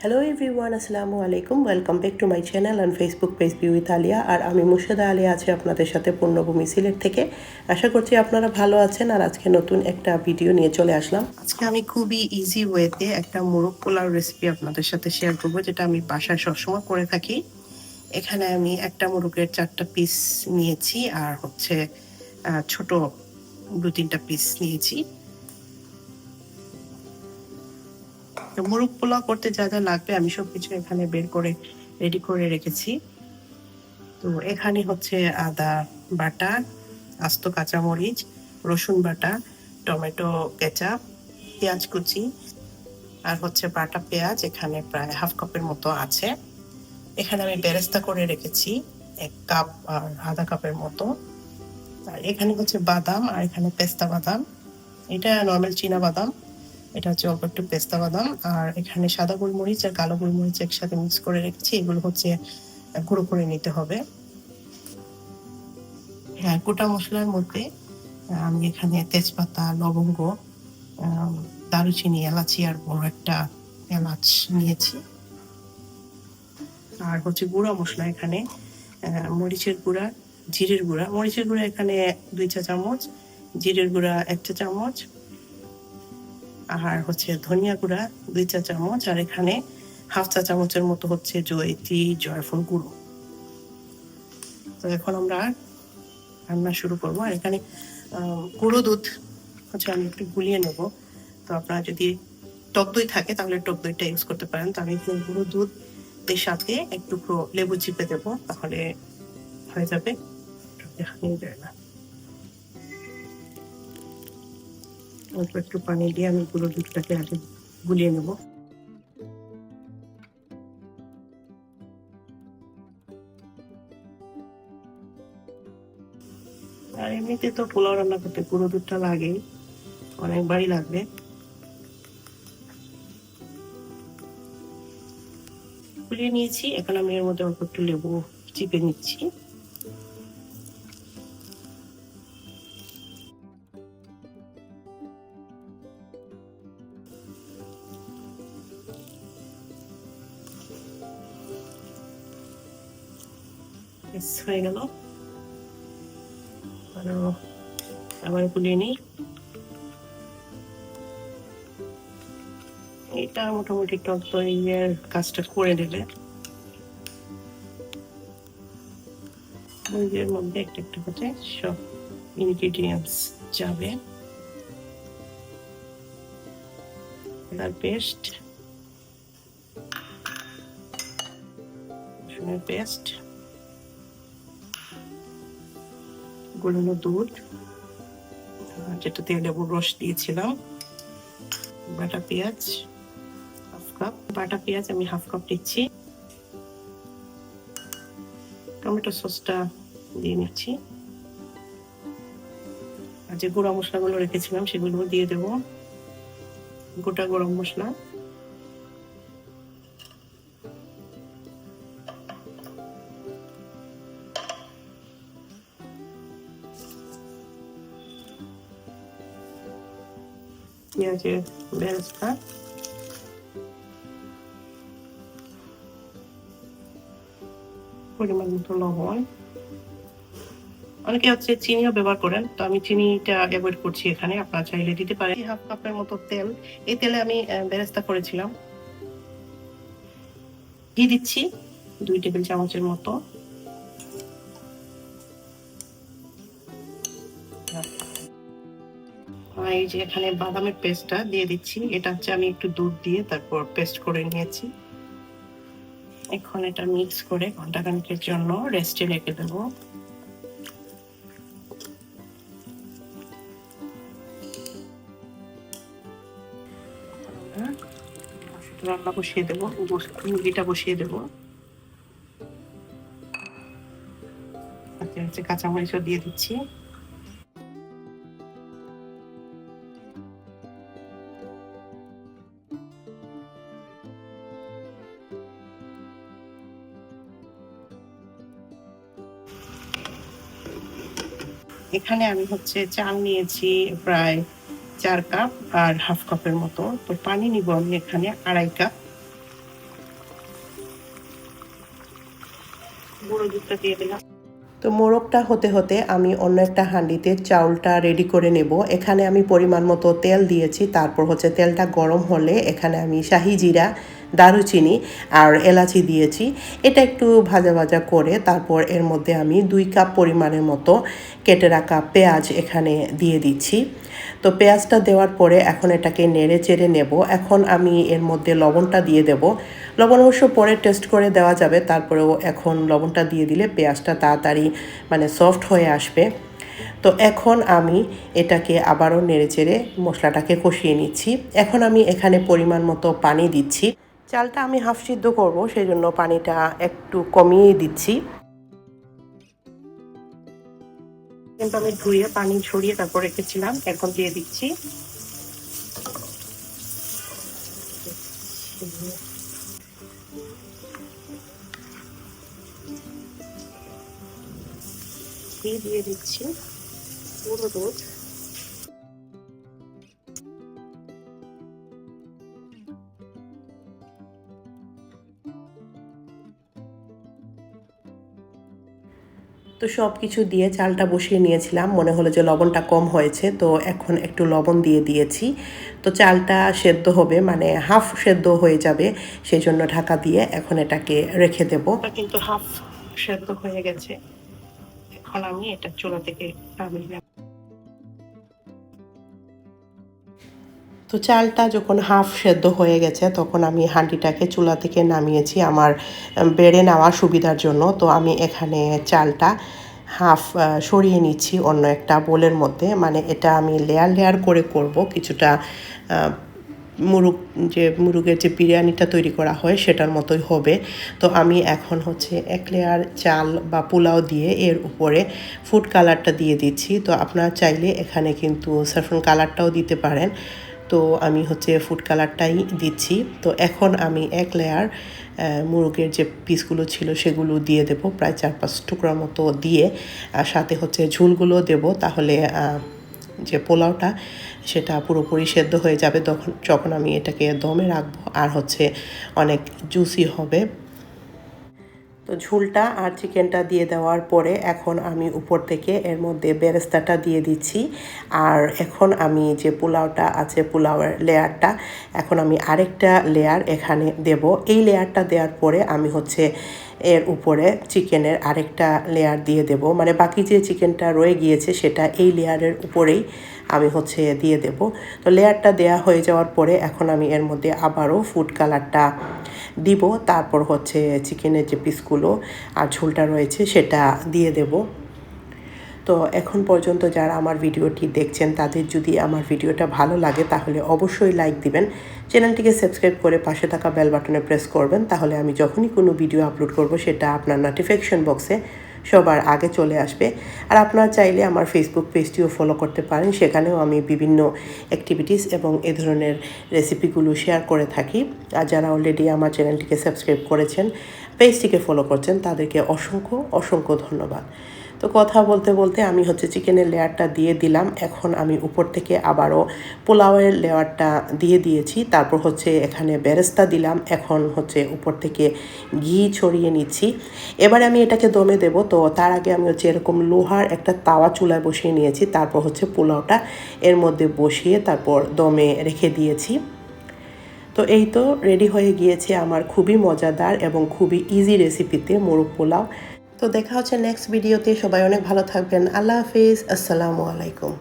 Hello everyone, আসসালামু আলাইকুম। Welcome back to my channel and Facebook page be with Aliya. আর আমি মুর্শিদা আলিয়া আছি আপনাদের সাথে পূর্ণভূমি সিলেট থেকে। আশা করছি আপনারা ভালো আছেন। আর আজকে নতুন একটা ভিডিও নিয়ে চলে আসলাম। আজকে আমি খুবই ইজি ওয়েতে একটা মোরগ পোলাও রেসিপি আপনাদের সাথে শেয়ার করব, যেটা আমি বাসায় সবসময় করে থাকি। এখানে আমি একটা মোরগের 4টা পিস নিয়েছি, আর হচ্ছে ছোট 2-3টা পিস নিয়েছি। তো মোরগ পোলাও করতে যা যা লাগবে আমি সবকিছু এখানে বের করে রেডি করে রেখেছি। তো এখানে হচ্ছে আদা বাটা, আস্ত কাঁচামরিচ, রসুন বাটা, টমেটো কেচাপ, পেঁয়াজ কুচি, আর হচ্ছে বাটা পেঁয়াজ এখানে প্রায় হাফ কাপের মতো আছে। এখানে আমি বেরেস্তা করে রেখেছি 1 কাপ আর আধা কাপের মতো। আর এখানে হচ্ছে বাদাম, আর এখানে পেস্তা বাদাম। এটা নর্মাল চীনা বাদাম, এটা হচ্ছে অল্প একটু পেস্তা বাদাম। আর এখানে সাদা গোলমরিচ আর কালো গোলমরিচ একসাথে মিক্স করে রেখেছি, এগুলো হচ্ছে গুঁড়ো করে নিতে হবে। হ্যাঁ, গোটা মশলার মধ্যে আমি এখানে তেজপাতা, লবঙ্গ, দারুচিনি, এলাচি আর বড় একটা এলাচ নিয়েছি। আর হচ্ছে গুঁড়া মশলা এখানে মরিচের গুঁড়া, জিরের গুঁড়া। মরিচের গুঁড়া এখানে 2 চা চামচ, জিরের গুঁড়া 1 চা চামচ, আর হচ্ছে ধনিয়া গুঁড়া 2 চা চামচ, আর এখানে হাফ চা চামচের মতো হচ্ছে জয়িত্রী জয়ফল গুঁড়ো। তো এখন আমরা রান্না শুরু করবো। আর এখানে গুঁড়ো দুধ হচ্ছে আমি একটু গুলিয়ে নেব। তো আপনারা যদি টক দই থাকে তাহলে টক দইটা ইউজ করতে পারেন। তো আমি গুঁড়ো দুধের সাথে একটু লেবু চিপে দেবো, তাহলে হয়ে যাবে। অল্প একটু পানি দিয়ে আমি গুঁড়ো দুধটাকে আগে গুলিয়ে নেব। আর এমনিতে তো পোলাও রান্না করতে গুঁড়ো দুধটা লাগেই, অনেকবারই লাগবে। গুলিয়ে নিয়েছি, এখন আমি এর মধ্যে অল্প একটু লেবু চিপে নিচ্ছি। হয়ে গেল, আবার গুলিয়ে নিই। এটা মোটামুটি টক দইয়ের কাজটা করে দেবে। দইয়ের মধ্যে একটা একটা করে সব ইনগ্রিডিয়েন্টস যাবে। আদার পেস্ট, রসুনের পেস্ট, গুঁড়ানো দুধ যেটাতে লেবুর রস দিয়েছিলাম, বাটা পেঁয়াজ হাফ কাপ, বাটা পেঁয়াজ আমি হাফ কাপ দিচ্ছি। টমেটো সসটা দিয়ে নিচ্ছি। আর যে গুঁড়া মশলাগুলো রেখেছিলাম সেগুলো দিয়ে দেব, গোটা গরম মশলা, পেঁয়াজের বেরেস্তা, পরিমাণ মতো লবণ। অনেকে হচ্ছে চিনিও ব্যবহার করেন, তো আমি চিনিটা অ্যাভয়েড করছি এখানে, আপনারা চাইলে দিতে পারেন। হাফ কাপের মতো তেল, এই তেলে আমি বেরেস্তা করেছিলাম। ঘি দিচ্ছি 2 টেবিল চামচের মতো। এই যে এখানে বাদামের পেস্টটা দিয়ে দিচ্ছি, এটা হচ্ছে আমি একটু দুধ দিয়ে তারপর পেস্ট করে নিয়েছি। এখন এটা মিক্স করে ঘন্টাখানেকের জন্য রেস্টে রেখে দেবো। রান্না বসিয়ে দেবো, মুরগিটা বসিয়ে দেবো। হচ্ছে কাঁচামরিচও দিয়ে দিচ্ছি। এখানে আমি হচ্ছে চাল নিয়েছি প্রায় 4 কাপ আর হাফ কাপের মতো। তো পানি নিব আমি এখানে 2.5 কাপ। গুঁড়ো দুধটা দিয়ে দিলাম। তো মোরগটা হতে হতে আমি অন্য একটা হাঁডিতে চাউলটা রেডি করে নেব। এখানে আমি পরিমাণ মতো তেল দিয়েছি, তারপর হচ্ছে তেলটা গরম হলে এখানে আমি শাহি জিরা, দারুচিনি আর এলাচি দিয়েছি। এটা একটু ভাজা ভাজা করে তারপর এর মধ্যে আমি 2 কাপ পরিমাণের মতো কেটে রাখা পেঁয়াজ এখানে দিয়ে দিচ্ছি। তো পেঁয়াজটা দেওয়ার পরে এখন এটাকে নেড়ে চেড়ে নেব। এখন আমি এর মধ্যে লবণটা দিয়ে দেব। লবণ অবশ্য পরে টেস্ট করে দেওয়া যাবে, তারপরেও এখন লবণটা দিয়ে দিলে পেঁয়াজটা তাড়াতাড়ি সফট হয়ে আসবে। তো এখন আমি এটাকে আবারও নেড়ে চেড়ে মশলাটাকে কষিয়ে নিচ্ছি। এখন আমি এখানে পরিমাণ মতো পানি দিচ্ছি। চালটা আমি হাফ সিদ্ধ করব, সেই জন্য পানিটা একটু কমিয়ে দিচ্ছি। কিন্তু আমি ধুয়ে পানি ঝরিয়ে তারপর রেখেছিলাম, এখন দিয়ে দিচ্ছি। দিয়ে দিচ্ছি গুঁড়ো দুধ। তো সব কিছু দিয়ে চালটা বসিয়ে নিয়েছিলাম, মনে হলো যে লবণটা কম হয়েছে, তো এখন একটু লবণ দিয়ে দিয়েছি। তো চালটা সেদ্ধ হবে, মানে হাফ সেদ্ধ হয়ে যাবে, সেই জন্য ঢাকা দিয়ে এখন এটাকে রেখে দেব। কিন্তু হাফ সেদ্ধ হয়ে গেছে, এখন আমি এটা চুলা থেকে নামিয়ে। তো চালটা যখন হাফ সেদ্ধ হয়ে গেছে তখন আমি হাঁডিটাকে চুলা থেকে নামিয়েছি আমার বেড়ে নেওয়া সুবিধার জন্য। তো আমি এখানে চালটা হাফ সরিয়ে নিচ্ছি অন্য একটা বোলের মধ্যে, মানে এটা আমি লেয়ার লেয়ার করে করব। কিছুটা মুরগের যে বিরিয়ানিটা তৈরি করা হয় সেটার মতোই হবে। তো আমি এখন হচ্ছে 1 লেয়ার চাল বা পোলাও দিয়ে এর উপরে ফুড কালারটা দিয়ে দিচ্ছি। তো আপনারা চাইলে এখানে কিন্তু স্যাফরন কালারটাও দিতে পারেন। তো আমি হচ্ছে ফুড কালারটাই দিচ্ছি। তো এখন আমি 1 লেয়ার মুরগের যে পিসগুলো ছিল সেগুলো দিয়ে দেব, প্রায় 4-5 টুকরা মতো দিয়ে, আর সাথে হচ্ছে ঝোলগুলো দেব। তাহলে যে পোলাওটা সেটা পুরোপুরি সেদ্ধ হয়ে যাবে যখন আমি এটাকে দমে রাখবো, আর হচ্ছে অনেক জুসি হবে। তো ঝোলটা আর চিকেনটা দিয়ে দেওয়ার পরে এখন আমি উপর থেকে এর মধ্যে বেরেস্তাটা দিয়ে দিচ্ছি। আর এখন আমি যে পোলাওটা আছে, পোলাওয়ের লেয়ারটা এখন আমি আরেকটা লেয়ার এখানে দেব। এই লেয়ারটা দেওয়ার পরে আমি হচ্ছে এর উপরে চিকেনের আরেকটা লেয়ার দিয়ে দেব, মানে বাকি যে চিকেনটা রয়ে গিয়েছে সেটা এই লেয়ারের উপরেই আমি হচ্ছে দিয়ে দেব। তো লেয়ারটা দেয়া হয়ে যাওয়ার পরে এখন আমি এর মধ্যে আবারও ফুড কালারটা দিব, তারপর হচ্ছে চিকেনের যে পিসগুলো আর ঝোলটা রয়েছে সেটা দিয়ে দেব। তো এখন পর্যন্ত যারা আমার ভিডিওটি দেখছেন তাদের যদি আমার ভিডিওটা ভালো লাগে তাহলে অবশ্যই লাইক দিবেন, চ্যানেলটিকে সাবস্ক্রাইব করে পাশে থাকা বেল বাটনে প্রেস করবেন, তাহলে আমি যখনই কোনো ভিডিও আপলোড করব সেটা আপনার নোটিফিকেশন বক্সে সবার আগে চলে আসবে। আর আপনারা চাইলে আমার ফেসবুক পেজটিও ফলো করতে পারেন, সেখানেও আমি বিভিন্ন অ্যাক্টিভিটিস এবং এ ধরনের রেসিপিগুলো শেয়ার করে থাকি। আর যারা অলরেডি আমার চ্যানেলটিকে সাবস্ক্রাইব করেছেন, পেজটিকে ফলো করছেন, তাদেরকে অসংখ্য অসংখ্য ধন্যবাদ। তো কথা বলতে বলতে আমি হচ্ছে চিকেনের লেয়ারটা দিয়ে দিলাম, এখন আমি উপর থেকে আবারও পোলাওয়ের লেয়ারটা দিয়ে দিয়েছি, তারপর হচ্ছে এখানে বেরেস্তা দিলাম, এখন হচ্ছে উপর থেকে ঘি ছড়িয়ে নিচ্ছি। এবার আমি এটাকে দমে দেব। তো তার আগে আমি হচ্ছে এরকম লোহার একটা তাওয়া চুলায় বসিয়ে নিয়েছি, তারপর হচ্ছে পোলাওটা এর মধ্যে বসিয়ে তারপর দমে রেখে দিয়েছি। তো এই তো রেডি হয়ে গিয়েছে আমার খুবই মজাদার এবং খুবই ইজি রেসিপিতে মোরগ পোলাও। তো দেখা হচ্ছে নেক্সট ভিডিওতে। সবাই অনেক ভালো থাকবেন। আল্লাহ হাফিজ, আসসালামু আলাইকুম।